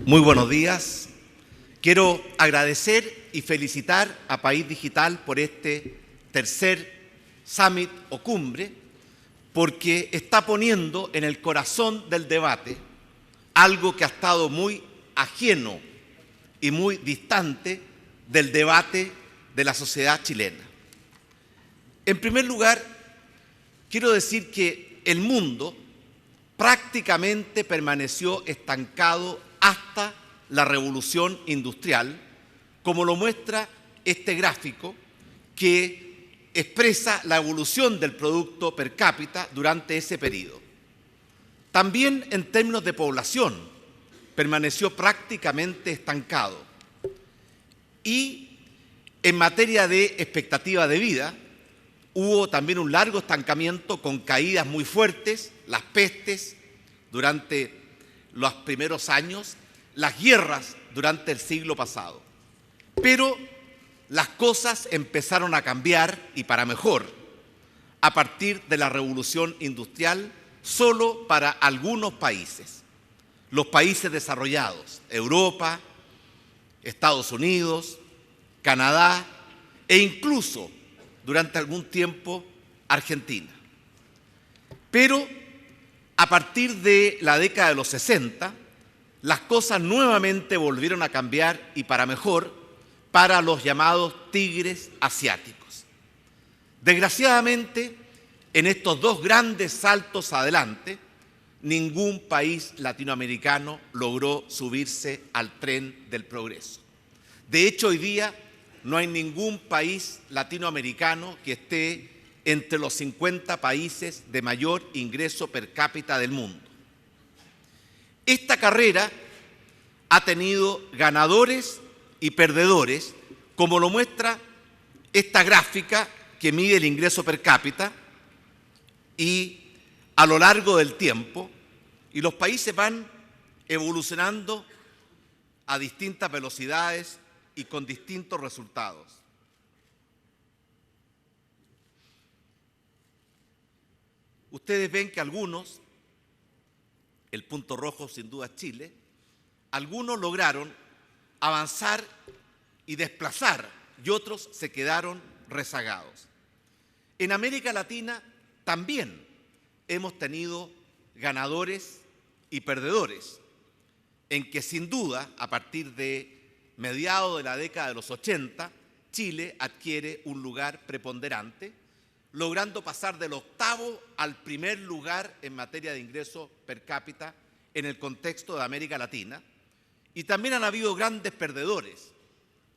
Muy buenos días. Quiero agradecer y felicitar a País Digital por este tercer Summit o cumbre, porque está poniendo en el corazón del debate algo que ha estado muy ajeno y muy distante del debate de la sociedad chilena. En primer lugar, quiero decir que el mundo prácticamente permaneció estancado hasta la revolución industrial, como lo muestra este gráfico que expresa la evolución del Producto Per cápita durante ese periodo. También en términos de población permaneció prácticamente estancado. Y en materia de expectativa de vida, hubo también un largo estancamiento con caídas muy fuertes, las pestes durante los primeros años, las guerras durante el siglo pasado. Pero las cosas empezaron a cambiar y para mejor a partir de la revolución industrial solo para algunos países. Los países desarrollados, Europa, Estados Unidos, Canadá e incluso durante algún tiempo Argentina. Pero a partir de la década de los 60, las cosas nuevamente volvieron a cambiar y para mejor para los llamados tigres asiáticos. Desgraciadamente, en estos dos grandes saltos adelante, ningún país latinoamericano logró subirse al tren del progreso. De hecho, hoy día no hay ningún país latinoamericano que esté entre los 50 países de mayor ingreso per cápita del mundo. Esta carrera ha tenido ganadores y perdedores, como lo muestra esta gráfica que mide el ingreso per cápita y a lo largo del tiempo, y los países van evolucionando a distintas velocidades y con distintos resultados. Ustedes ven que algunos, el punto rojo sin duda es Chile, algunos lograron avanzar y desplazar y otros se quedaron rezagados. En América Latina también hemos tenido ganadores y perdedores, en que sin duda a partir de mediados de la década de los 80, Chile adquiere un lugar preponderante, logrando pasar del octavo al primer lugar en materia de ingreso per cápita en el contexto de América Latina. Y también han habido grandes perdedores,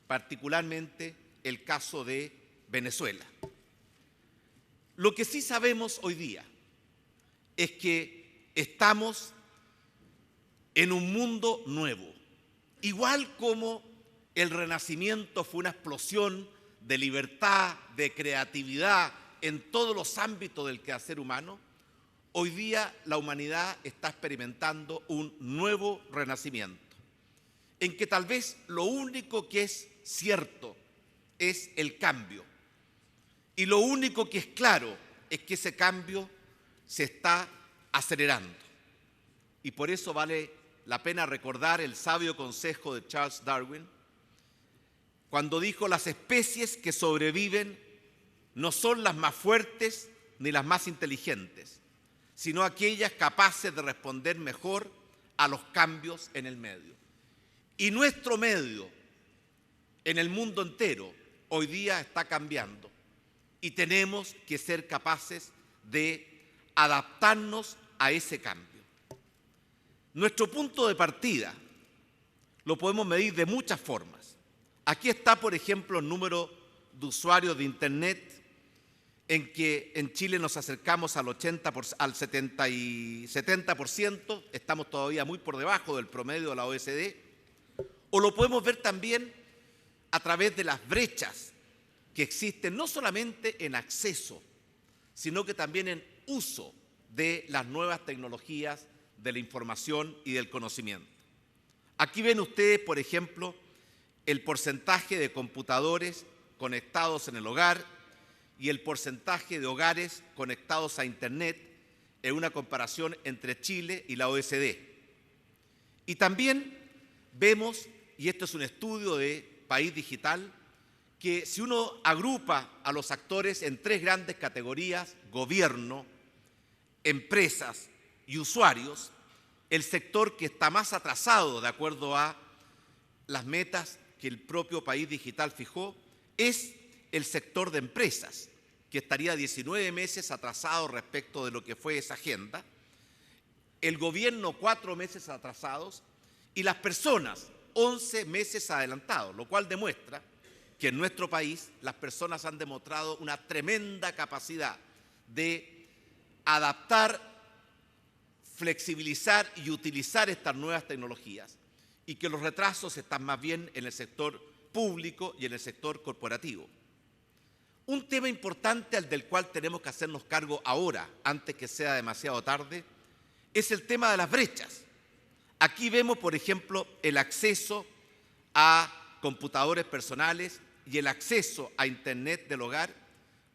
particularmente el caso de Venezuela. Lo que sí sabemos hoy día es que estamos en un mundo nuevo. Igual como el Renacimiento fue una explosión de libertad, de creatividad en todos los ámbitos del quehacer humano, hoy día la humanidad está experimentando un nuevo renacimiento, en que tal vez lo único que es cierto es el cambio. Y lo único que es claro es que ese cambio se está acelerando. Y por eso vale la pena recordar el sabio consejo de Charles Darwin, cuando dijo: las especies que sobreviven no son las más fuertes ni las más inteligentes, sino aquellas capaces de responder mejor a los cambios en el medio. Y nuestro medio en el mundo entero hoy día está cambiando y tenemos que ser capaces de adaptarnos a ese cambio. Nuestro punto de partida lo podemos medir de muchas formas. Aquí está, por ejemplo, el número de usuarios de Internet, en que en Chile nos acercamos al 70%, estamos todavía muy por debajo del promedio de la OECD, o lo podemos ver también a través de las brechas que existen no solamente en acceso, sino que también en uso de las nuevas tecnologías de la información y del conocimiento. Aquí ven ustedes, por ejemplo, el porcentaje de computadores conectados en el hogar y el porcentaje de hogares conectados a Internet en una comparación entre Chile y la OECD. Y también vemos, y esto es un estudio de País Digital, que si uno agrupa a los actores en tres grandes categorías, gobierno, empresas y usuarios, el sector que está más atrasado de acuerdo a las metas que el propio País Digital fijó es el sector de empresas, que estaría 19 meses atrasado respecto de lo que fue esa agenda, el gobierno 4 meses atrasados y las personas 11 meses adelantados, lo cual demuestra que en nuestro país las personas han demostrado una tremenda capacidad de adaptar, flexibilizar y utilizar estas nuevas tecnologías, y que los retrasos están más bien en el sector público y en el sector corporativo. Un tema importante al del cual tenemos que hacernos cargo ahora, antes que sea demasiado tarde, es el tema de las brechas. Aquí vemos, por ejemplo, el acceso a computadores personales y el acceso a Internet del hogar,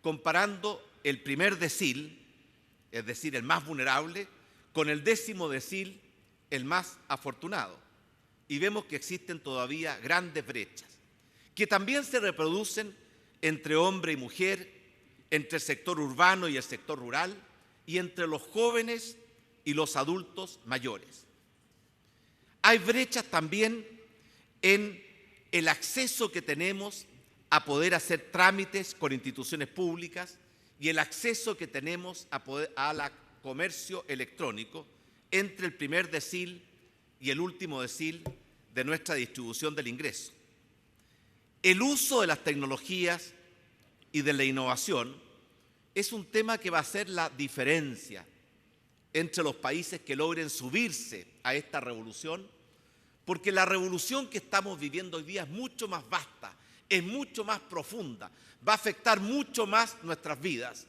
comparando el primer decil, es decir, el más vulnerable, con el 10º decil, el más afortunado. Y vemos que existen todavía grandes brechas, que también se reproducen entre hombre y mujer, entre el sector urbano y el sector rural, y entre los jóvenes y los adultos mayores. Hay brechas también en el acceso que tenemos a poder hacer trámites con instituciones públicas y el acceso que tenemos al comercio electrónico entre el primer decil y el último decil de nuestra distribución del ingreso. El uso de las tecnologías y de la innovación es un tema que va a hacer la diferencia entre los países que logren subirse a esta revolución, porque la revolución que estamos viviendo hoy día es mucho más vasta, es mucho más profunda, va a afectar mucho más nuestras vidas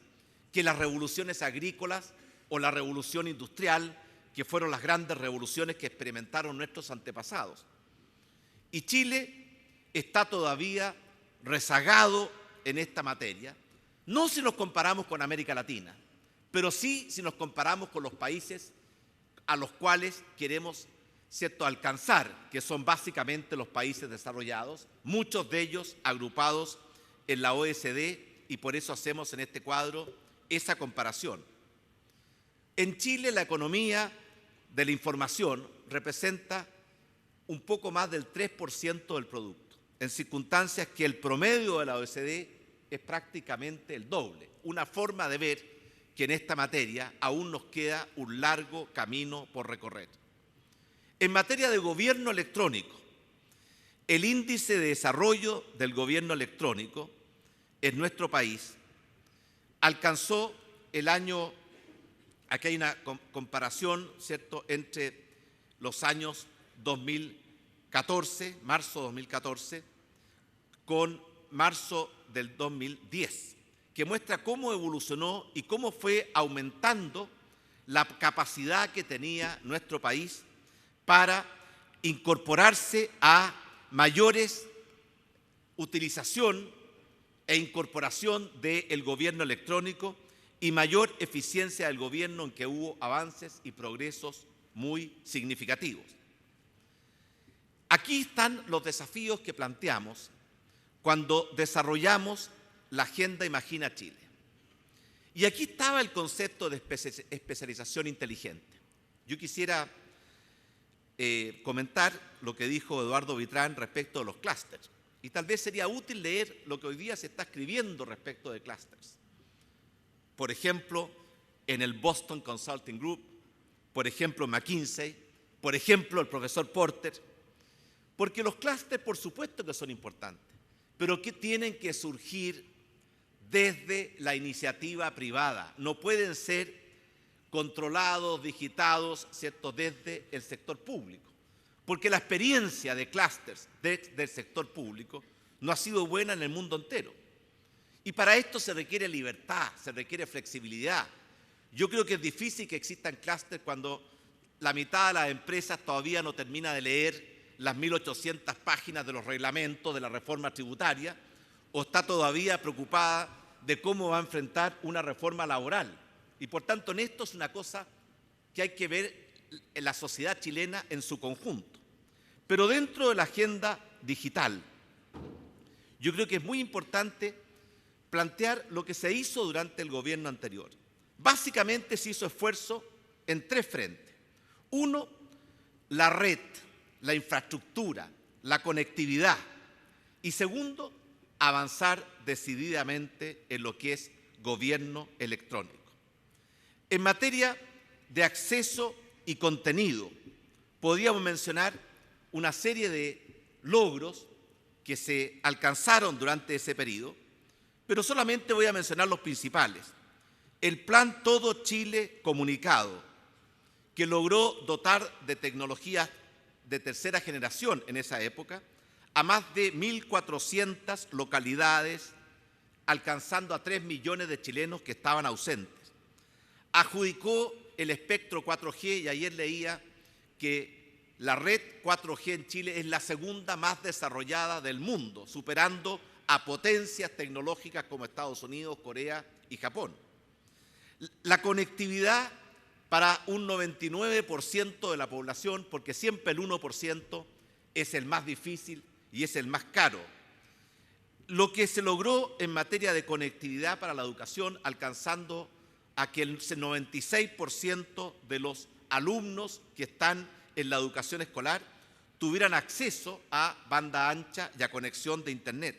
que las revoluciones agrícolas o la revolución industrial, que fueron las grandes revoluciones que experimentaron nuestros antepasados. Y Chile está todavía rezagado en esta materia, no si nos comparamos con América Latina, pero sí si nos comparamos con los países a los cuales queremos, ¿cierto?, alcanzar, que son básicamente los países desarrollados, muchos de ellos agrupados en la OECD, y por eso hacemos en este cuadro esa comparación. En Chile la economía de la información representa un poco más del 3% del producto, en circunstancias que el promedio de la OECD es prácticamente el doble. Una forma de ver que en esta materia aún nos queda un largo camino por recorrer. En materia de gobierno electrónico, el índice de desarrollo del gobierno electrónico en nuestro país alcanzó el año, aquí hay una comparación, ¿cierto?, entre los años 2014, marzo 2014, con marzo del 2010, que muestra cómo evolucionó y cómo fue aumentando la capacidad que tenía nuestro país para incorporarse a mayores utilización e incorporación del gobierno electrónico y mayor eficiencia del gobierno, en que hubo avances y progresos muy significativos. Aquí están los desafíos que planteamos cuando desarrollamos la Agenda Imagina Chile. Y aquí estaba el concepto de especialización inteligente. Yo quisiera comentar lo que dijo Eduardo Vitrán respecto de los clústeres. Y tal vez sería útil leer lo que hoy día se está escribiendo respecto de clústeres. Por ejemplo, en el Boston Consulting Group, por ejemplo, McKinsey, por ejemplo, el profesor Porter, porque los clústeres por supuesto que son importantes, pero que tienen que surgir desde la iniciativa privada, no pueden ser controlados, digitados, ¿cierto?, desde el sector público, porque la experiencia de clústeres del sector público no ha sido buena en el mundo entero. Y para esto se requiere libertad, se requiere flexibilidad. Yo creo que es difícil que existan clústeres cuando la mitad de las empresas todavía no termina de leer las 1.800 páginas de los reglamentos de la reforma tributaria, o está todavía preocupada de cómo va a enfrentar una reforma laboral. Y por tanto, en esto es una cosa que hay que ver en la sociedad chilena en su conjunto. Pero dentro de la agenda digital, yo creo que es muy importante plantear lo que se hizo durante el gobierno anterior. Básicamente se hizo esfuerzo en tres frentes. Uno, la red, la infraestructura, la conectividad. Y segundo, avanzar decididamente en lo que es gobierno electrónico. En materia de acceso y contenido, podríamos mencionar una serie de logros que se alcanzaron durante ese periodo, pero solamente voy a mencionar los principales. El Plan Todo Chile Comunicado, que logró dotar de tecnologías de tercera generación en esa época a más de 1.400 localidades, alcanzando a 3 millones de chilenos que estaban ausentes. Adjudicó el espectro 4G y ayer leía que la red 4G en Chile es la segunda más desarrollada del mundo, superando a potencias tecnológicas como Estados Unidos, Corea y Japón. La conectividad para un 99% de la población, porque siempre el 1% es el más difícil y es el más caro. Lo que se logró en materia de conectividad para la educación, alcanzando a que el 96% de los alumnos que están en la educación escolar tuvieran acceso a banda ancha y a conexión de Internet.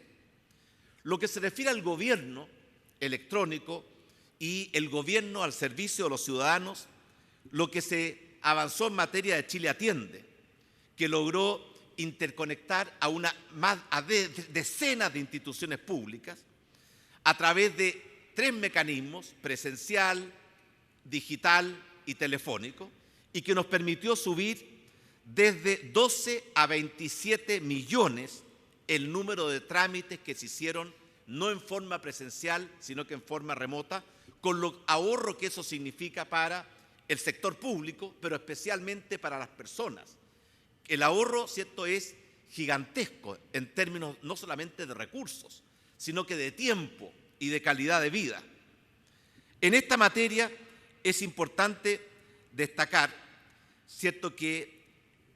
Lo que se refiere al gobierno electrónico y el gobierno al servicio de los ciudadanos, lo que se avanzó en materia de Chile Atiende, que logró interconectar a decenas de instituciones públicas a través de 3 mecanismos: presencial, digital y telefónico, y que nos permitió subir desde 12 a 27 millones el número de trámites que se hicieron no en forma presencial, sino que en forma remota, con lo ahorro que eso significa para el sector público, pero especialmente para las personas. El ahorro, ¿cierto?, es gigantesco en términos no solamente de recursos, sino que de tiempo y de calidad de vida. En esta materia es importante destacar, ¿cierto?, que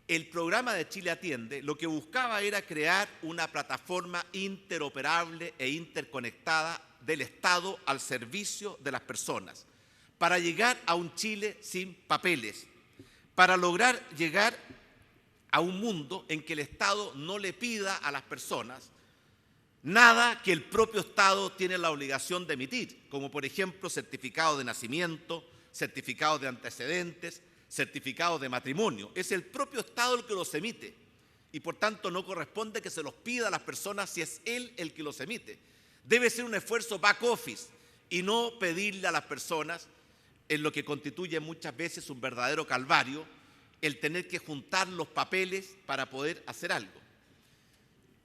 el programa de Chile Atiende lo que buscaba era crear una plataforma interoperable e interconectada del Estado al servicio de las personas, para llegar a un Chile sin papeles, para lograr llegar a un mundo en que el Estado no le pida a las personas nada que el propio Estado tiene la obligación de emitir, como por ejemplo certificados de nacimiento, certificados de antecedentes, certificados de matrimonio. Es el propio Estado el que los emite y por tanto no corresponde que se los pida a las personas si es él el que los emite. Debe ser un esfuerzo back office y no pedirle a las personas, en lo que constituye muchas veces un verdadero calvario, el tener que juntar los papeles para poder hacer algo.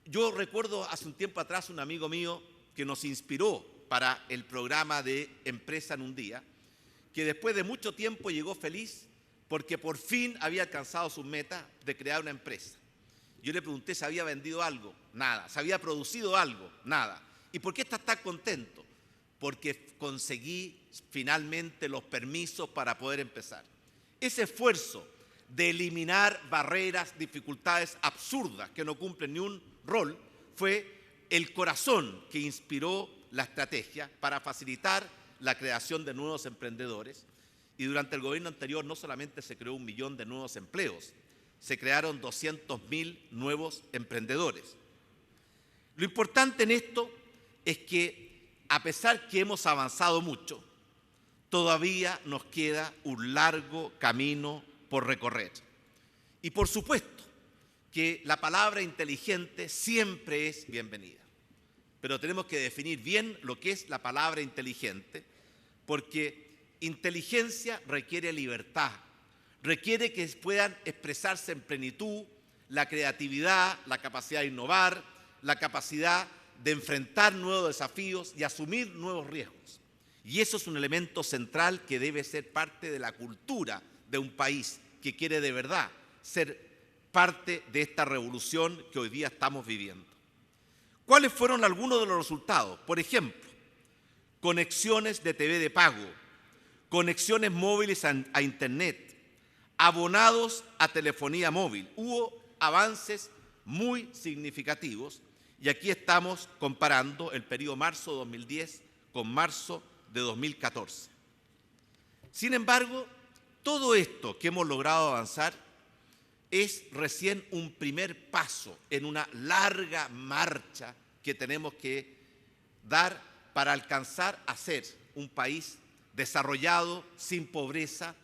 Yo recuerdo hace un tiempo atrás un amigo mío que nos inspiró para el programa de Empresa en un Día, que después de mucho tiempo llegó feliz porque por fin había alcanzado su meta de crear una empresa. Yo le pregunté si había vendido algo, nada. Si había producido algo, nada. ¿Y por qué estás tan contento? Porque conseguí finalmente los permisos para poder empezar. Ese esfuerzo de eliminar barreras, dificultades absurdas que no cumplen ni un rol, fue el corazón que inspiró la estrategia para facilitar la creación de nuevos emprendedores. Y durante el gobierno anterior no solamente se creó 1 millón de nuevos empleos, se crearon 200.000 nuevos emprendedores. Lo importante en esto es que, a pesar que hemos avanzado mucho, todavía nos queda un largo camino por recorrer. Y por supuesto que la palabra inteligente siempre es bienvenida, pero tenemos que definir bien lo que es la palabra inteligente, porque inteligencia requiere libertad, requiere que puedan expresarse en plenitud la creatividad, la capacidad de innovar, la capacidad de enfrentar nuevos desafíos y asumir nuevos riesgos. Y eso es un elemento central que debe ser parte de la cultura de un país que quiere de verdad ser parte de esta revolución que hoy día estamos viviendo. ¿Cuáles fueron algunos de los resultados? Por ejemplo, conexiones de TV de pago, conexiones móviles a Internet, abonados a telefonía móvil. Hubo avances muy significativos, y aquí estamos comparando el periodo marzo de 2010 con marzo de 2014. Sin embargo, todo esto que hemos logrado avanzar es recién un primer paso en una larga marcha que tenemos que dar para alcanzar a ser un país desarrollado, sin pobreza,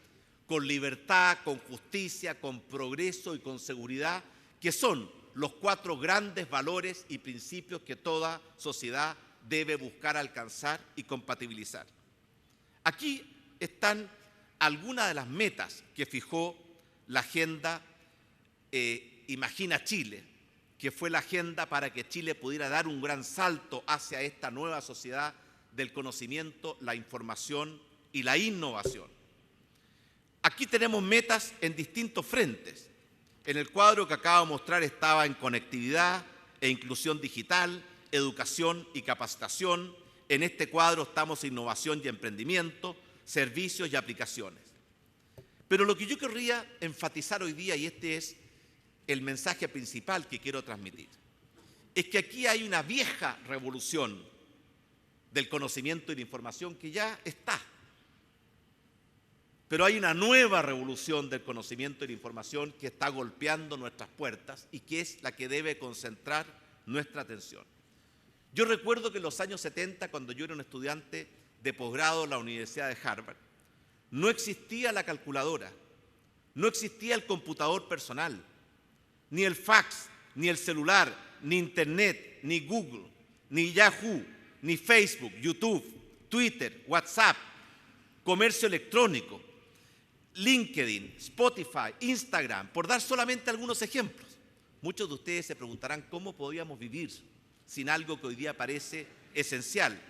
con libertad, con justicia, con progreso y con seguridad, que son los 4 grandes valores y principios que toda sociedad debe buscar alcanzar y compatibilizar. Aquí están algunas de las metas que fijó la Agenda Imagina Chile, que fue la agenda para que Chile pudiera dar un gran salto hacia esta nueva sociedad del conocimiento, la información y la innovación. Aquí tenemos metas en distintos frentes. En el cuadro que acabo de mostrar estaba en conectividad e inclusión digital, educación y capacitación. En este cuadro estamos en innovación y emprendimiento, servicios y aplicaciones. Pero lo que yo querría enfatizar hoy día, y este es el mensaje principal que quiero transmitir, es que aquí hay una vieja revolución del conocimiento y la información que ya está. Pero hay una nueva revolución del conocimiento y la información que está golpeando nuestras puertas y que es la que debe concentrar nuestra atención. Yo recuerdo que en los años 70, cuando yo era un estudiante de posgrado en la Universidad de Harvard, no existía la calculadora, no existía el computador personal, ni el fax, ni el celular, ni Internet, ni Google, ni Yahoo, ni Facebook, YouTube, Twitter, WhatsApp, comercio electrónico, LinkedIn, Spotify, Instagram, por dar solamente algunos ejemplos. Muchos de ustedes se preguntarán cómo podíamos vivir sin algo que hoy día parece esencial.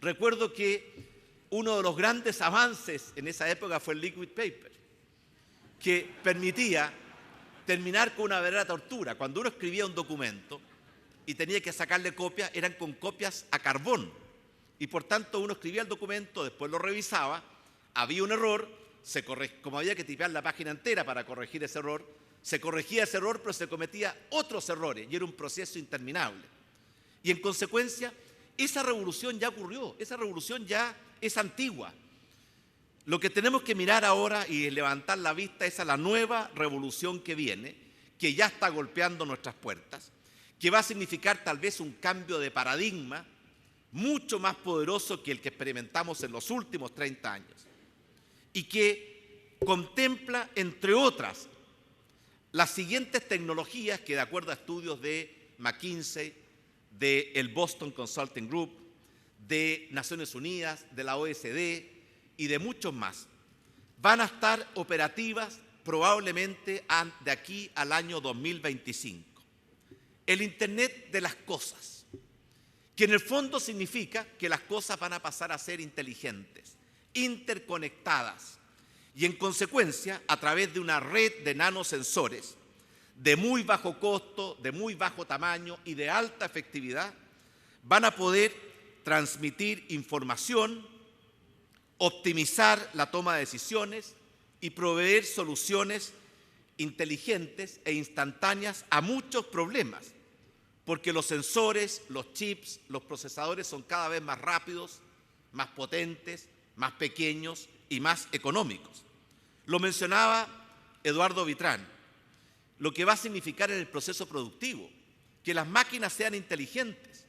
Recuerdo que uno de los grandes avances en esa época fue el liquid paper, que permitía terminar con una verdadera tortura. Cuando uno escribía un documento y tenía que sacarle copias, eran con copias a carbón. Y por tanto uno escribía el documento, después lo revisaba, había un error, como había que tipear la página entera para corregir ese error, se corregía ese error, pero se cometía otros errores y era un proceso interminable. Y en consecuencia, esa revolución ya ocurrió, esa revolución ya es antigua. Lo que tenemos que mirar ahora y levantar la vista es a la nueva revolución que viene, que ya está golpeando nuestras puertas, que va a significar tal vez un cambio de paradigma mucho más poderoso que el que experimentamos en los últimos 30 años y que contempla, entre otras, las siguientes tecnologías que, de acuerdo a estudios de McKinsey, del Boston Consulting Group, de Naciones Unidas, de la OECD y de muchos más, van a estar operativas probablemente de aquí al año 2025. El Internet de las cosas, que en el fondo significa que las cosas van a pasar a ser inteligentes, interconectadas y en consecuencia a través de una red de nanosensores de muy bajo costo, de muy bajo tamaño y de alta efectividad, van a poder transmitir información, optimizar la toma de decisiones y proveer soluciones inteligentes e instantáneas a muchos problemas, porque los sensores, los chips, los procesadores son cada vez más rápidos, más potentes, más pequeños y más económicos. Lo mencionaba Eduardo Vitrán, lo que va a significar en el proceso productivo, que las máquinas sean inteligentes,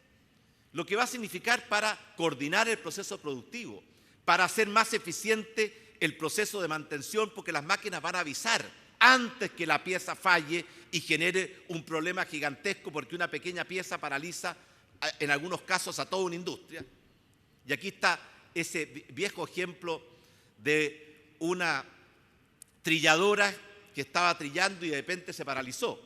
lo que va a significar para coordinar el proceso productivo, para hacer más eficiente el proceso de mantención, porque las máquinas van a avisar antes que la pieza falle y genere un problema gigantesco, porque una pequeña pieza paraliza en algunos casos a toda una industria. Y aquí está ese viejo ejemplo de una trilladora que estaba trillando y de repente se paralizó.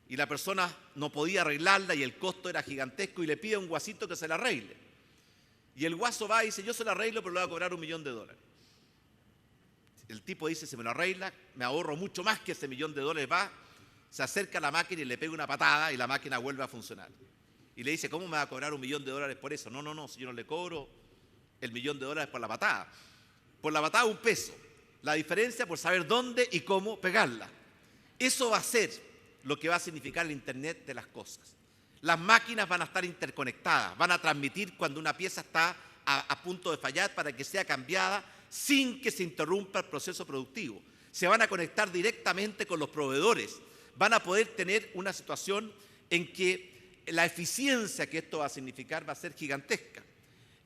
Y la persona no podía arreglarla y el costo era gigantesco y le pide a un guasito que se la arregle. Y el guaso va y dice, yo se la arreglo, pero le voy a cobrar $1.000.000. El tipo dice, si me lo arregla, me ahorro mucho más que ese $1.000.000. Va, se acerca a la máquina y le pega una patada y la máquina vuelve a funcionar. Y le dice, ¿cómo me va a cobrar $1.000.000 por eso? No, si yo no le cobro el $1.000.000 por la patada. Por la patada $1. La diferencia por saber dónde y cómo pegarla. Eso va a ser lo que va a significar el Internet de las cosas. Las máquinas van a estar interconectadas, van a transmitir cuando una pieza está a punto de fallar para que sea cambiada sin que se interrumpa el proceso productivo. Se van a conectar directamente con los proveedores, van a poder tener una situación en que la eficiencia que esto va a significar va a ser gigantesca.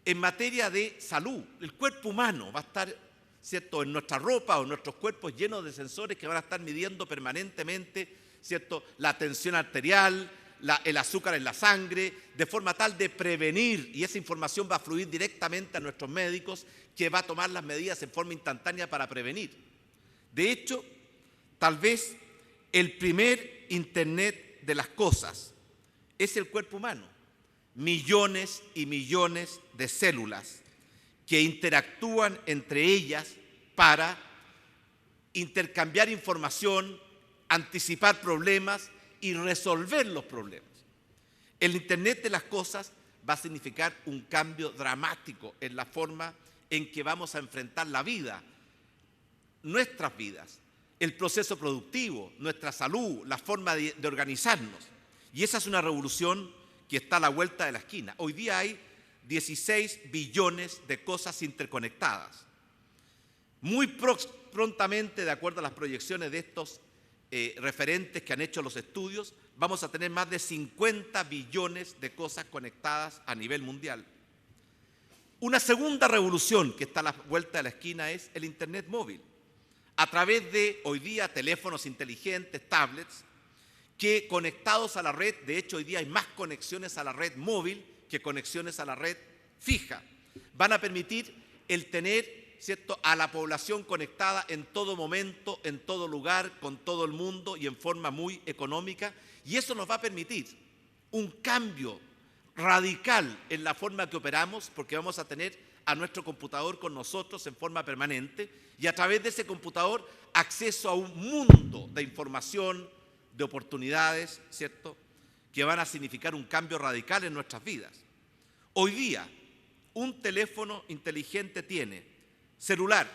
En materia de salud, el cuerpo humano va a estar, ¿cierto?, en nuestra ropa o en nuestros cuerpos llenos de sensores que van a estar midiendo permanentemente, ¿cierto?, la tensión arterial, el azúcar en la sangre, de forma tal de prevenir, y esa información va a fluir directamente a nuestros médicos, que va a tomar las medidas en forma instantánea para prevenir. De hecho, tal vez el primer Internet de las cosas es el cuerpo humano. Millones y millones de células que interactúan entre ellas para intercambiar información, anticipar problemas y resolver los problemas. El Internet de las cosas va a significar un cambio dramático en la forma en que vamos a enfrentar la vida, nuestras vidas, el proceso productivo, nuestra salud, la forma de organizarnos. Y esa es una revolución que está a la vuelta de la esquina. Hoy día hay 16 billones de cosas interconectadas. Muy prontamente, de acuerdo a las proyecciones de estos referentes que han hecho los estudios, vamos a tener más de 50 billones de cosas conectadas a nivel mundial. Una segunda revolución que está a la vuelta de la esquina es el Internet móvil, a través de hoy día teléfonos inteligentes, tablets, que conectados a la red, de hecho hoy día hay más conexiones a la red móvil que conexiones a la red fija, van a permitir el tener, ¿cierto?, a la población conectada en todo momento, en todo lugar, con todo el mundo y en forma muy económica, y eso nos va a permitir un cambio radical en la forma que operamos, porque vamos a tener a nuestro computador con nosotros en forma permanente y a través de ese computador acceso a un mundo de información, de oportunidades, ¿cierto?, que van a significar un cambio radical en nuestras vidas. Hoy día, un teléfono inteligente tiene celular,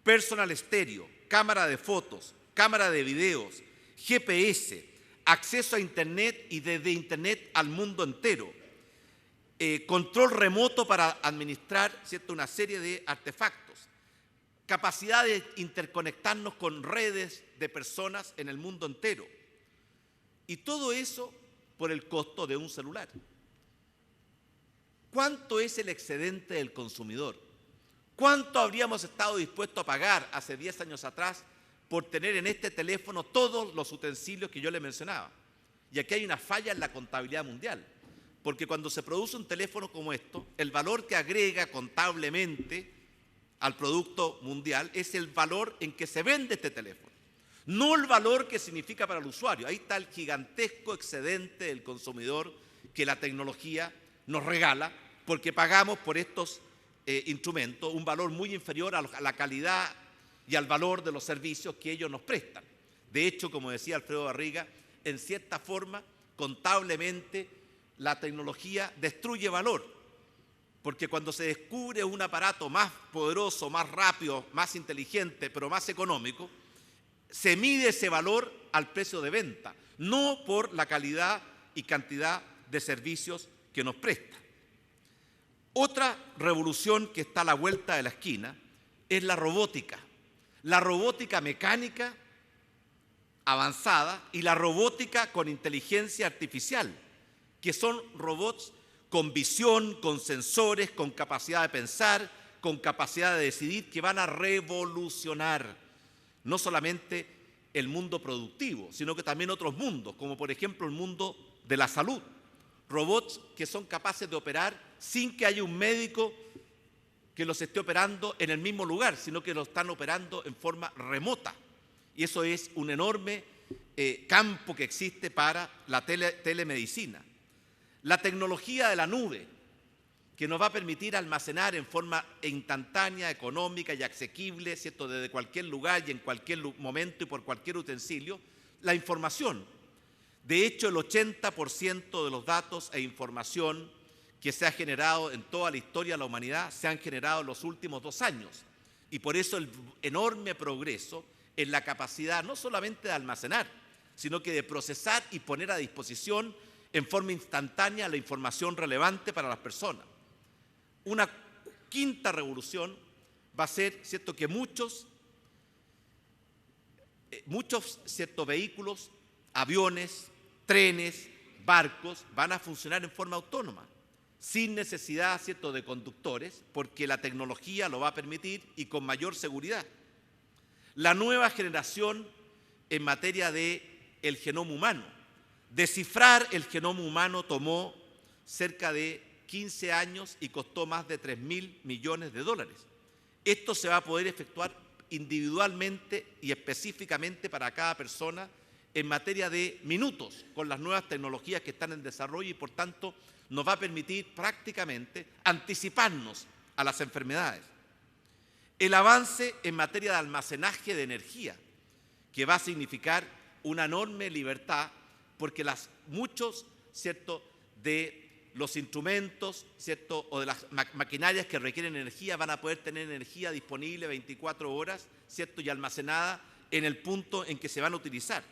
personal estéreo, cámara de fotos, cámara de videos, GPS, acceso a Internet y desde Internet al mundo entero, control remoto para administrar, ¿cierto?, una serie de artefactos, capacidad de interconectarnos con redes de personas en el mundo entero. Y todo eso por el costo de un celular. ¿Cuánto es el excedente del consumidor? ¿Cuánto habríamos estado dispuestos a pagar hace 10 años atrás por tener en este teléfono todos los utensilios que yo le mencionaba? Y aquí hay una falla en la contabilidad mundial, porque cuando se produce un teléfono como esto, el valor que agrega contablemente al producto mundial es el valor en que se vende este teléfono, no el valor que significa para el usuario. Ahí está el gigantesco excedente del consumidor que la tecnología nos regala, porque pagamos por estos instrumentos un valor muy inferior a la calidad y al valor de los servicios que ellos nos prestan. De hecho, como decía Alfredo Barriga, en cierta forma, contablemente, la tecnología destruye valor, porque cuando se descubre un aparato más poderoso, más rápido, más inteligente, pero más económico, se mide ese valor al precio de venta, no por la calidad y cantidad de servicios que nos presta. Otra revolución que está a la vuelta de la esquina es la robótica mecánica avanzada y la robótica con inteligencia artificial, que son robots con visión, con sensores, con capacidad de pensar, con capacidad de decidir, que van a revolucionar no solamente el mundo productivo, sino que también otros mundos, como por ejemplo el mundo de la salud. Robots que son capaces de operar sin que haya un médico que los esté operando en el mismo lugar, sino que los están operando en forma remota. Y eso es un enorme campo que existe para la telemedicina. La tecnología de la nube, que nos va a permitir almacenar en forma instantánea, económica y asequible, ¿cierto?, desde cualquier lugar y en cualquier momento y por cualquier utensilio, la información. De hecho, el 80% de los datos e información que se ha generado en toda la historia de la humanidad se han generado en los últimos 2 años. Y por eso el enorme progreso en la capacidad no solamente de almacenar, sino que de procesar y poner a disposición en forma instantánea la información relevante para las personas. Una quinta revolución va a ser, ¿cierto?, que muchos vehículos, aviones, trenes, barcos van a funcionar en forma autónoma, sin necesidad, ¿cierto?, de conductores, porque la tecnología lo va a permitir y con mayor seguridad. La nueva generación en materia del genoma humano. Descifrar el genoma humano tomó cerca de 15 años y costó más de 3.000 millones de dólares. Esto se va a poder efectuar individualmente y específicamente para cada persona en materia de minutos con las nuevas tecnologías que están en desarrollo y por tanto nos va a permitir prácticamente anticiparnos a las enfermedades. El avance en materia de almacenaje de energía, que va a significar una enorme libertad porque muchos, ¿cierto?, de los instrumentos, ¿cierto?, o de las maquinarias que requieren energía van a poder tener energía disponible 24 horas, ¿cierto?, y almacenada en el punto en que se van a utilizar.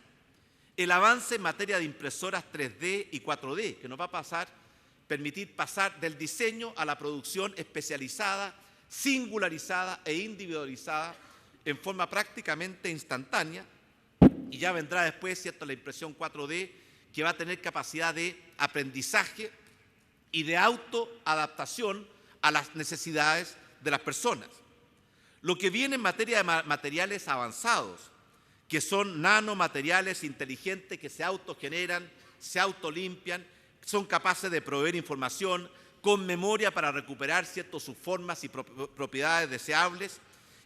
El avance en materia de impresoras 3D y 4D, que nos va a permitir pasar del diseño a la producción especializada, singularizada e individualizada en forma prácticamente instantánea, y ya vendrá después, ¿cierto?, la impresión 4D, que va a tener capacidad de aprendizaje y de autoadaptación a las necesidades de las personas. Lo que viene en materia de materiales avanzados, que son nanomateriales inteligentes que se autogeneran, se autolimpian, son capaces de proveer información con memoria para recuperar, ¿cierto?, sus formas y propiedades deseables,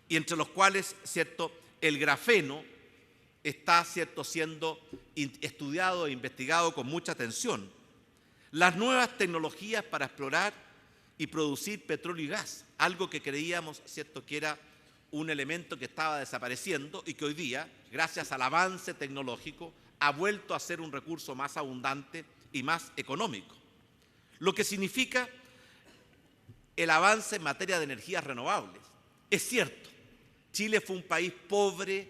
y entre los cuales, ¿cierto?, el grafeno está, ¿cierto?, siendo estudiado e investigado con mucha atención. Las nuevas tecnologías para explorar y producir petróleo y gas, algo que creíamos, ¿cierto?, que era un elemento que estaba desapareciendo y que hoy día, gracias al avance tecnológico, ha vuelto a ser un recurso más abundante y más económico. Lo que significa el avance en materia de energías renovables. Es cierto, Chile fue un país pobre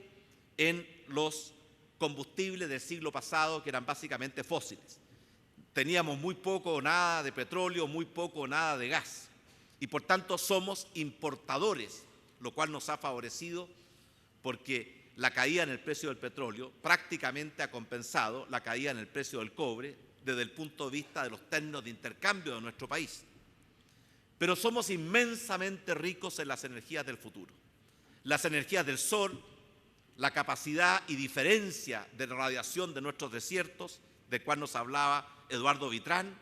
en los combustibles del siglo pasado, que eran básicamente fósiles. Teníamos muy poco o nada de petróleo, muy poco o nada de gas, y por tanto somos importadores, lo cual nos ha favorecido porque la caída en el precio del petróleo prácticamente ha compensado la caída en el precio del cobre desde el punto de vista de los términos de intercambio de nuestro país. Pero somos inmensamente ricos en las energías del futuro. Las energías del sol, la capacidad y diferencia de radiación de nuestros desiertos, del cual nos hablaba Eduardo Vitrán,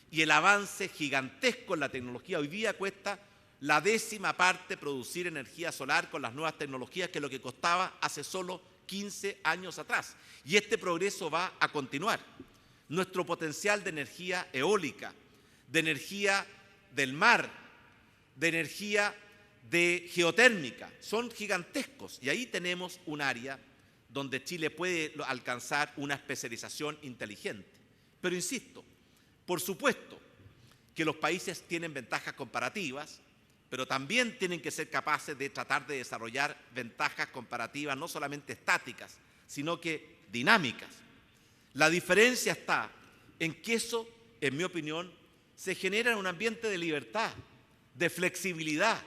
y el avance gigantesco en la tecnología. Hoy día cuesta la 10ª parte producir energía solar con las nuevas tecnologías que lo que costaba hace solo 15 años atrás. Y este progreso va a continuar. Nuestro potencial de energía eólica, de energía del mar, de energía de geotérmica, son gigantescos. Y ahí tenemos un área donde Chile puede alcanzar una especialización inteligente. Pero insisto, por supuesto que los países tienen ventajas comparativas, pero también tienen que ser capaces de tratar de desarrollar ventajas comparativas no solamente estáticas, sino que dinámicas. La diferencia está en que eso, en mi opinión, se genera en un ambiente de libertad, de flexibilidad,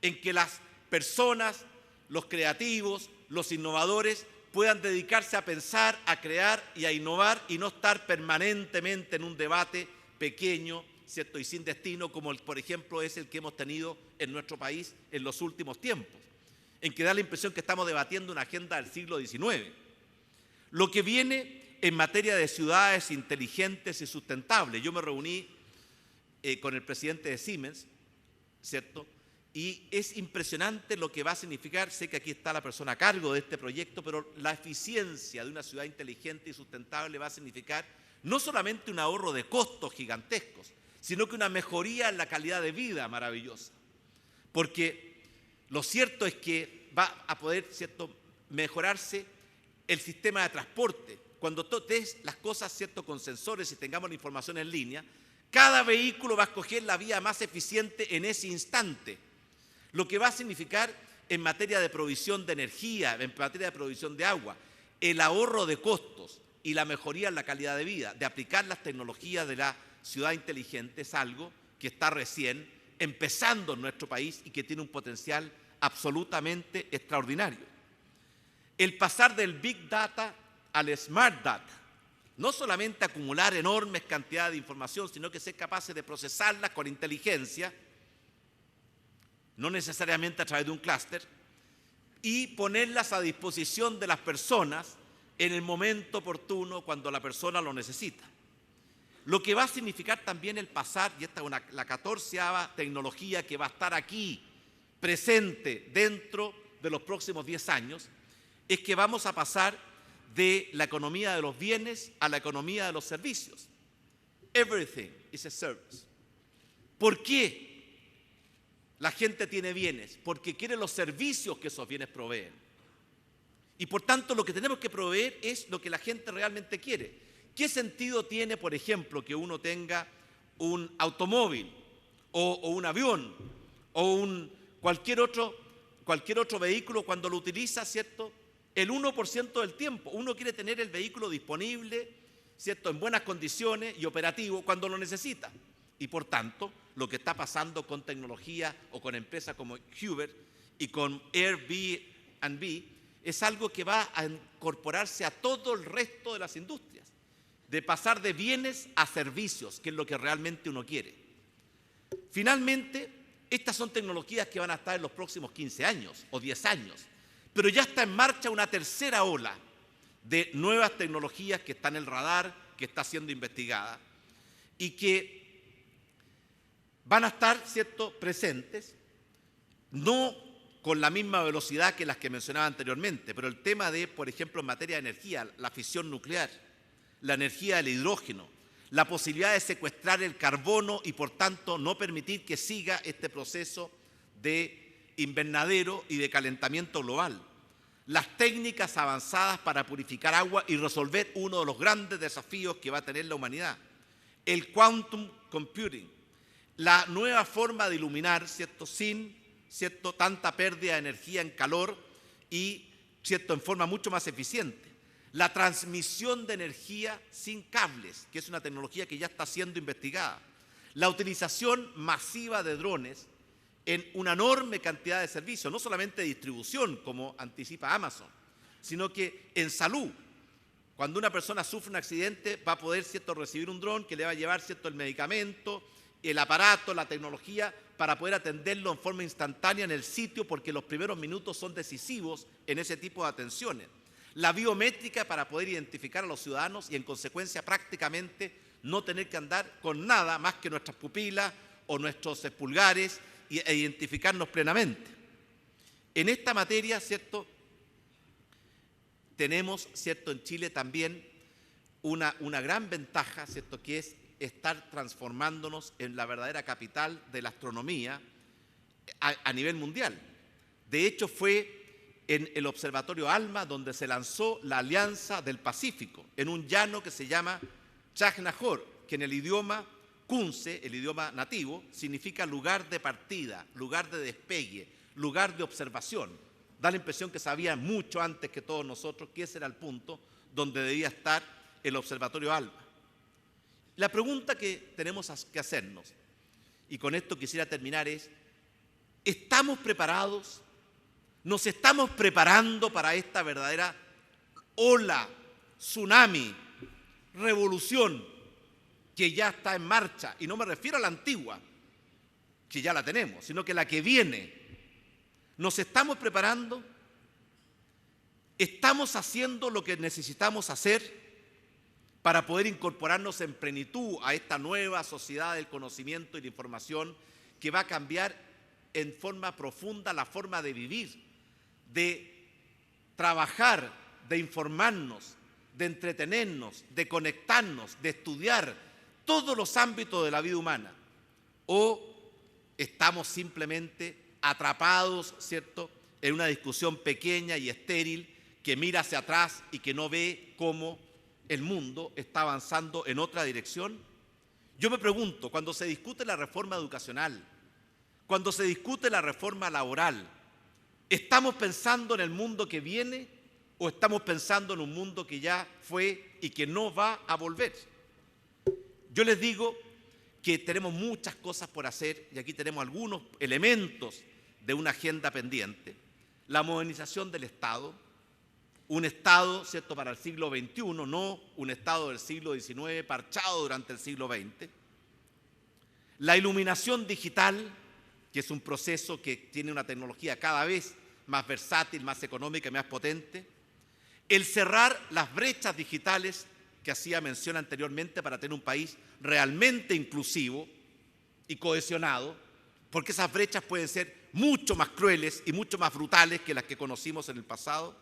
en que las personas, los creativos, los innovadores puedan dedicarse a pensar, a crear y a innovar y no estar permanentemente en un debate pequeño, ¿cierto?, y sin destino, como por ejemplo es el que hemos tenido en nuestro país en los últimos tiempos, en que da la impresión que estamos debatiendo una agenda del siglo XIX. Lo que viene en materia de ciudades inteligentes y sustentables, yo me reuní con el presidente de Siemens, ¿cierto?, y es impresionante lo que va a significar. Sé que aquí está la persona a cargo de este proyecto, pero la eficiencia de una ciudad inteligente y sustentable va a significar no solamente un ahorro de costos gigantescos, sino que una mejoría en la calidad de vida maravillosa. Porque lo cierto es que va a poder, ¿cierto?, mejorarse el sistema de transporte. Cuando des las cosas, ¿cierto?, con sensores y tengamos la información en línea, cada vehículo va a escoger la vía más eficiente en ese instante. Lo que va a significar en materia de provisión de energía, en materia de provisión de agua. el ahorro de costos y la mejoría en la calidad de vida, de aplicar las tecnologías de la ciudad inteligente, es algo que está recién empezando en nuestro país y que tiene un potencial absolutamente extraordinario. El pasar del Big Data al Smart Data, no solamente acumular enormes cantidades de información, sino que ser capaces de procesarlas con inteligencia, no necesariamente a través de un clúster, y ponerlas a disposición de las personas en el momento oportuno cuando la persona lo necesita. Lo que va a significar también el pasar, y esta es la 14ª tecnología que va a estar aquí presente dentro de los próximos 10 años, es que vamos a pasar de la economía de los bienes a la economía de los servicios. Everything is a service. ¿Por qué la gente tiene bienes? Porque quiere los servicios que esos bienes proveen. Y por tanto lo que tenemos que proveer es lo que la gente realmente quiere. ¿Qué sentido tiene, por ejemplo, que uno tenga un automóvil o un avión o cualquier otro vehículo cuando lo utiliza, ¿cierto?, el 1% del tiempo? Uno quiere tener el vehículo disponible, ¿cierto?, en buenas condiciones y operativo cuando lo necesita. Y por tanto, lo que está pasando con tecnología o con empresas como Uber y con Airbnb es algo que va a incorporarse a todo el resto de las industrias, de pasar de bienes a servicios, que es lo que realmente uno quiere. Finalmente, estas son tecnologías que van a estar en los próximos 15 años o 10 años, pero ya está en marcha una tercera ola de nuevas tecnologías que están en el radar, que está siendo investigada y que van a estar, ¿cierto?, presentes, no con la misma velocidad que las que mencionaba anteriormente, pero el tema de, por ejemplo, en materia de energía, la fisión nuclear, la energía del hidrógeno, la posibilidad de secuestrar el carbono y, por tanto, no permitir que siga este proceso de invernadero y de calentamiento global, las técnicas avanzadas para purificar agua y resolver uno de los grandes desafíos que va a tener la humanidad, el quantum computing, la nueva forma de iluminar, ¿cierto?, sin, ¿cierto?, tanta pérdida de energía en calor y, ¿cierto?, en forma mucho más eficiente. La transmisión de energía sin cables, que es una tecnología que ya está siendo investigada. La utilización masiva de drones en una enorme cantidad de servicios, no solamente de distribución, como anticipa Amazon, sino que en salud. Cuando una persona sufre un accidente, va a poder, ¿cierto?, recibir un dron que le va a llevar, ¿cierto?, el medicamento, el aparato, la tecnología, para poder atenderlo en forma instantánea en el sitio, porque los primeros minutos son decisivos en ese tipo de atenciones. La biométrica para poder identificar a los ciudadanos y, en consecuencia, prácticamente no tener que andar con nada más que nuestras pupilas o nuestros pulgares e identificarnos plenamente. En esta materia, ¿cierto?, tenemos, ¿cierto?, en Chile también una gran ventaja, ¿cierto?, que es estar transformándonos en la verdadera capital de la astronomía a nivel mundial. De hecho, fue en el Observatorio ALMA donde se lanzó la Alianza del Pacífico, en un llano que se llama Chagnajor, que en el idioma Kunze, el idioma nativo, significa lugar de partida, lugar de despegue, lugar de observación. Da la impresión que sabía mucho antes que todos nosotros que ese era el punto donde debía estar el Observatorio ALMA. La pregunta que tenemos que hacernos, y con esto quisiera terminar, es: ¿estamos preparados? ¿Nos estamos preparando para esta verdadera ola, tsunami, revolución que ya está en marcha? Y no me refiero a la antigua, que ya la tenemos, sino que la que viene. ¿Nos estamos preparando? ¿Estamos haciendo lo que necesitamos hacer para poder incorporarnos en plenitud a esta nueva sociedad del conocimiento y la información que va a cambiar en forma profunda la forma de vivir, de trabajar, de informarnos, de entretenernos, de conectarnos, de estudiar todos los ámbitos de la vida humana? ¿O estamos simplemente atrapados, ¿cierto?, en una discusión pequeña y estéril que mira hacia atrás y que no ve cómo el mundo está avanzando en otra dirección? Yo me pregunto, cuando se discute la reforma educacional, cuando se discute la reforma laboral, ¿estamos pensando en el mundo que viene o estamos pensando en un mundo que ya fue y que no va a volver. Yo les digo que tenemos muchas cosas por hacer y aquí tenemos algunos elementos de una agenda pendiente. La modernización del Estado, un Estado, ¿cierto?, para el siglo XXI, no un Estado del siglo XIX parchado durante el siglo XX. La iluminación digital, que es un proceso que tiene una tecnología cada vez más versátil, más económica y más potente. El cerrar las brechas digitales que hacía mención anteriormente para tener un país realmente inclusivo y cohesionado, porque esas brechas pueden ser mucho más crueles y mucho más brutales que las que conocimos en el pasado.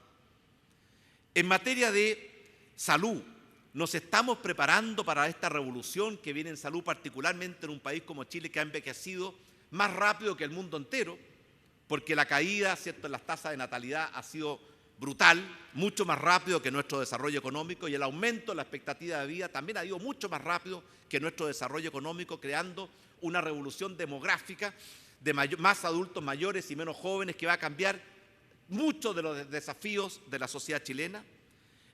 En materia de salud, nos estamos preparando para esta revolución que viene en salud, particularmente en un país como Chile, que ha envejecido más rápido que el mundo entero, porque la caída, ¿cierto?, en las tasas de natalidad ha sido brutal, mucho más rápido que nuestro desarrollo económico, y el aumento de la expectativa de vida también ha ido mucho más rápido que nuestro desarrollo económico, creando una revolución demográfica de más adultos mayores y menos jóvenes que va a cambiar muchos de los desafíos de la sociedad chilena.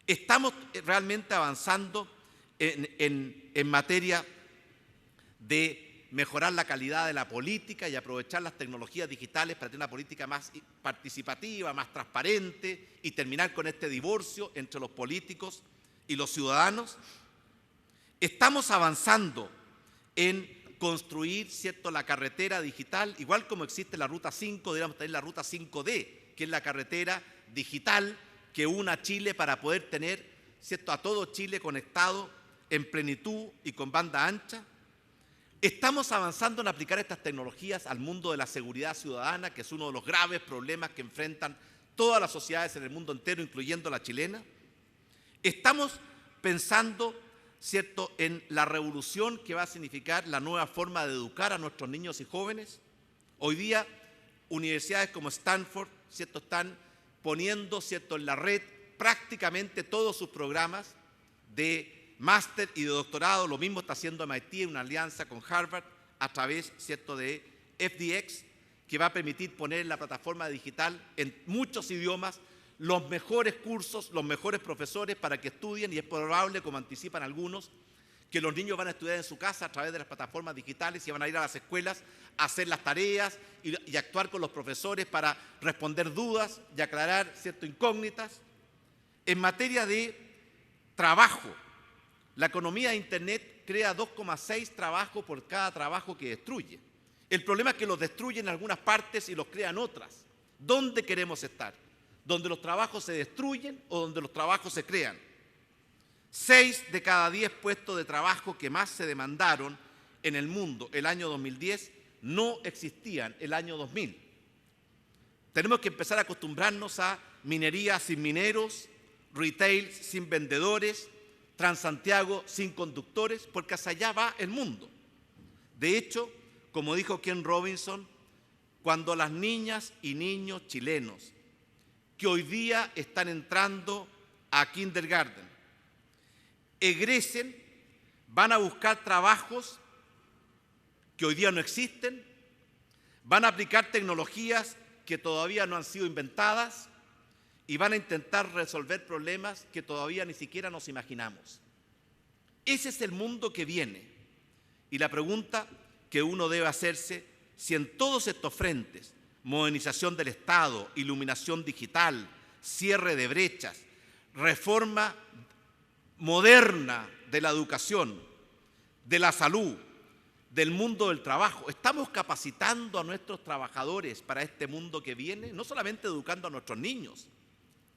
Estamos realmente avanzando en materia de mejorar la calidad de la política y aprovechar las tecnologías digitales para tener una política más participativa, más transparente y terminar con este divorcio entre los políticos y los ciudadanos. Estamos avanzando en construir, ¿cierto?, la carretera digital, igual como existe la Ruta 5, deberíamos tener la Ruta 5D, que es la carretera digital que una Chile para poder tener, ¿cierto?, a todo Chile conectado en plenitud y con banda ancha. Estamos avanzando en aplicar estas tecnologías al mundo de la seguridad ciudadana, que es uno de los graves problemas que enfrentan todas las sociedades en el mundo entero, incluyendo la chilena. Estamos pensando, ¿cierto?, en la revolución que va a significar la nueva forma de educar a nuestros niños y jóvenes. Hoy día, universidades como Stanford, ¿cierto?, están poniendo, ¿cierto?, en la red prácticamente todos sus programas de máster y de doctorado. Lo mismo está haciendo MIT en una alianza con Harvard a través, ¿cierto?, de FDX, que va a permitir poner en la plataforma digital en muchos idiomas los mejores cursos, los mejores profesores para que estudien, y es probable, como anticipan algunos, que los niños van a estudiar en su casa a través de las plataformas digitales y van a ir a las escuelas a hacer las tareas y actuar con los profesores para responder dudas y aclarar, ¿cierto?, incógnitas. En materia de trabajo, la economía de Internet crea 2,6 trabajos por cada trabajo que destruye. El problema es que los destruye en algunas partes y los crea en otras. ¿Dónde queremos estar? ¿Donde los trabajos se destruyen o donde los trabajos se crean? 6 de cada 10 puestos de trabajo que más se demandaron en el mundo el año 2010 no existían el año 2000. Tenemos que empezar a acostumbrarnos a minería sin mineros, retail sin vendedores, Transantiago sin conductores, porque hacia allá va el mundo. De hecho, como dijo Ken Robinson, cuando las niñas y niños chilenos que hoy día están entrando a kindergarten egresen, van a buscar trabajos que hoy día no existen, van a aplicar tecnologías que todavía no han sido inventadas y van a intentar resolver problemas que todavía ni siquiera nos imaginamos. Ese es el mundo que viene. Y la pregunta que uno debe hacerse, si en todos estos frentes, modernización del Estado, iluminación digital, cierre de brechas, reforma moderna de la educación, de la salud, del mundo del trabajo, ¿estamos capacitando a nuestros trabajadores para este mundo que viene? No solamente educando a nuestros niños,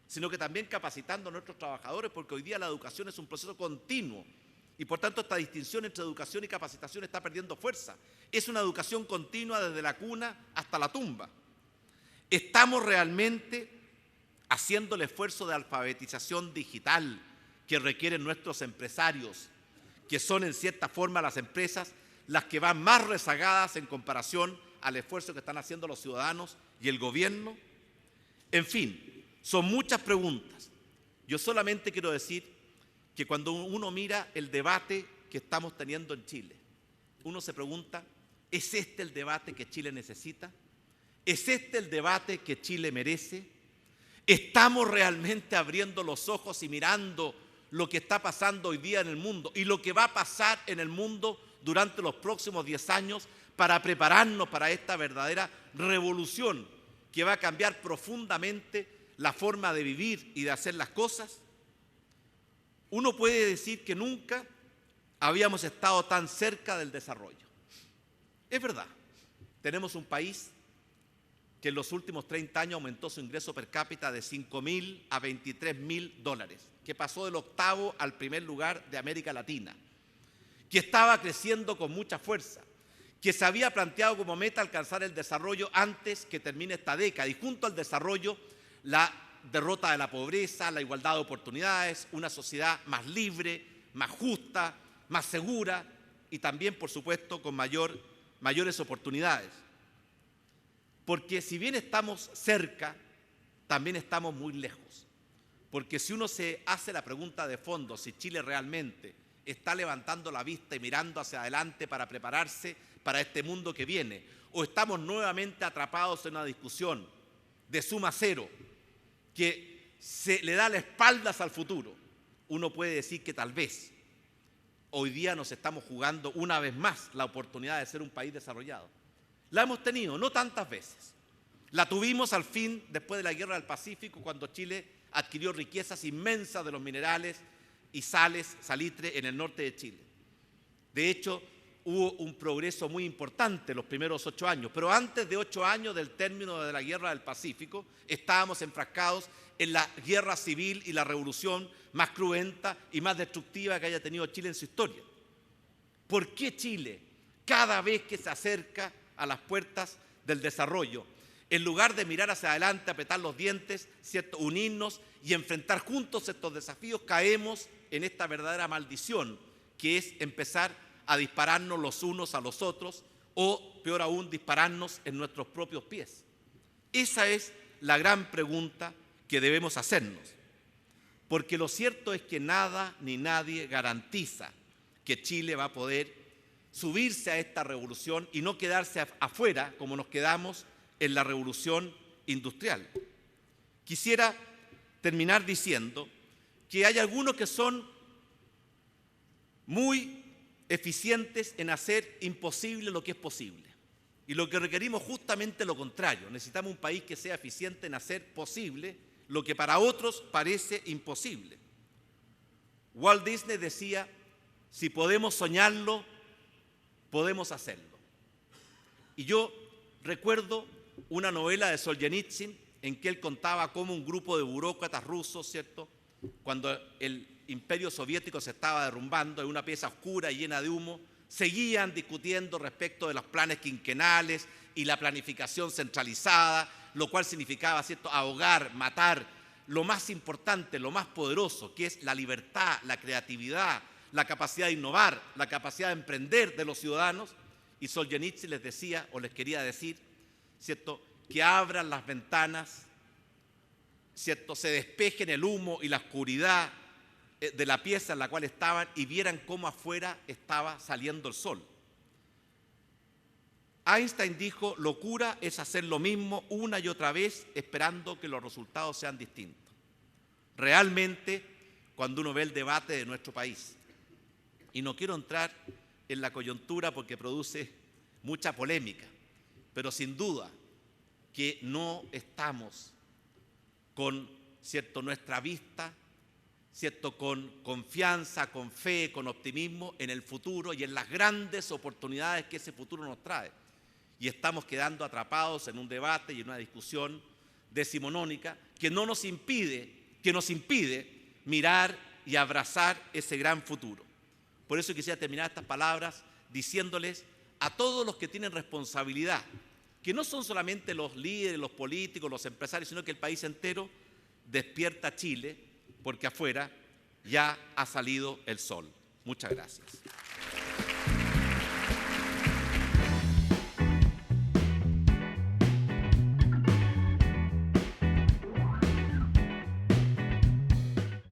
sino que también capacitando a nuestros trabajadores, porque hoy día la educación es un proceso continuo y por tanto esta distinción entre educación y capacitación está perdiendo fuerza. Es una educación continua desde la cuna hasta la tumba. Estamos realmente haciendo el esfuerzo de alfabetización digital que requieren nuestros empresarios, que son en cierta forma las empresas las que van más rezagadas en comparación al esfuerzo que están haciendo los ciudadanos y el gobierno. En fin, son muchas preguntas. Yo solamente quiero decir que cuando uno mira el debate que estamos teniendo en Chile, uno se pregunta, ¿es este el debate que Chile necesita? ¿Es este el debate que Chile merece? ¿Estamos realmente abriendo los ojos y mirando lo que está pasando hoy día en el mundo y lo que va a pasar en el mundo durante los próximos 10 años para prepararnos para esta verdadera revolución que va a cambiar profundamente la forma de vivir y de hacer las cosas? Uno puede decir que nunca habíamos estado tan cerca del desarrollo. Es verdad, tenemos un país que en los últimos 30 años aumentó su ingreso per cápita de $5.000 a $23.000, que pasó del octavo al primer lugar de América Latina, que estaba creciendo con mucha fuerza, que se había planteado como meta alcanzar el desarrollo antes que termine esta década, y junto al desarrollo la derrota de la pobreza, la igualdad de oportunidades, una sociedad más libre, más justa, más segura y también, por supuesto, con mayores oportunidades. Porque si bien estamos cerca, también estamos muy lejos. Porque si uno se hace la pregunta de fondo, si Chile realmente está levantando la vista y mirando hacia adelante para prepararse para este mundo que viene, o estamos nuevamente atrapados en una discusión de suma cero que se le da las espaldas al futuro, uno puede decir que tal vez hoy día nos estamos jugando una vez más la oportunidad de ser un país desarrollado. La hemos tenido, no tantas veces. La tuvimos al fin, después de la Guerra del Pacífico, cuando Chile adquirió riquezas inmensas de los minerales y salitre en el norte de Chile. De hecho, hubo un progreso muy importante los primeros 8 años, pero antes de 8 años del término de la Guerra del Pacífico, estábamos enfrascados en la guerra civil y la revolución más cruenta y más destructiva que haya tenido Chile en su historia. ¿Por qué Chile, cada vez que se acerca a las puertas del desarrollo, en lugar de mirar hacia adelante, apretar los dientes, ¿cierto?, unirnos y enfrentar juntos estos desafíos, caemos en esta verdadera maldición, que es empezar a dispararnos los unos a los otros o, peor aún, dispararnos en nuestros propios pies? Esa es la gran pregunta que debemos hacernos, porque lo cierto es que nada ni nadie garantiza que Chile va a poder subirse a esta revolución y no quedarse afuera como nos quedamos en la revolución industrial. Quisiera terminar diciendo que hay algunos que son muy eficientes en hacer imposible lo que es posible. Y lo que requerimos justamente lo contrario. Necesitamos un país que sea eficiente en hacer posible lo que para otros parece imposible. Walt Disney decía, si podemos soñarlo, podemos hacerlo. Y yo recuerdo una novela de Solzhenitsyn en que él contaba cómo un grupo de burócratas rusos, ¿cierto?, cuando el imperio soviético se estaba derrumbando en una pieza oscura y llena de humo, seguían discutiendo respecto de los planes quinquenales y la planificación centralizada, lo cual significaba, ¿cierto?, ahogar, matar lo más importante, lo más poderoso, que es la libertad, la creatividad, la capacidad de innovar, la capacidad de emprender de los ciudadanos. Y Solzhenitsyn les decía, o les quería decir, ¿cierto?, que abran las ventanas, ¿cierto?, se despejen el humo y la oscuridad de la pieza en la cual estaban y vieran cómo afuera estaba saliendo el sol. Einstein dijo, locura es hacer lo mismo una y otra vez esperando que los resultados sean distintos. Realmente, cuando uno ve el debate de nuestro país, y no quiero entrar en la coyuntura porque produce mucha polémica, pero sin duda que no estamos con, ¿cierto?, nuestra vista, ¿cierto?, con confianza, con fe, con optimismo en el futuro y en las grandes oportunidades que ese futuro nos trae. Y estamos quedando atrapados en un debate y en una discusión decimonónica que nos impide mirar y abrazar ese gran futuro. Por eso quisiera terminar estas palabras diciéndoles a todos los que tienen responsabilidad, que no son solamente los líderes, los políticos, los empresarios, sino que el país entero, despierta Chile, porque afuera ya ha salido el sol. Muchas gracias.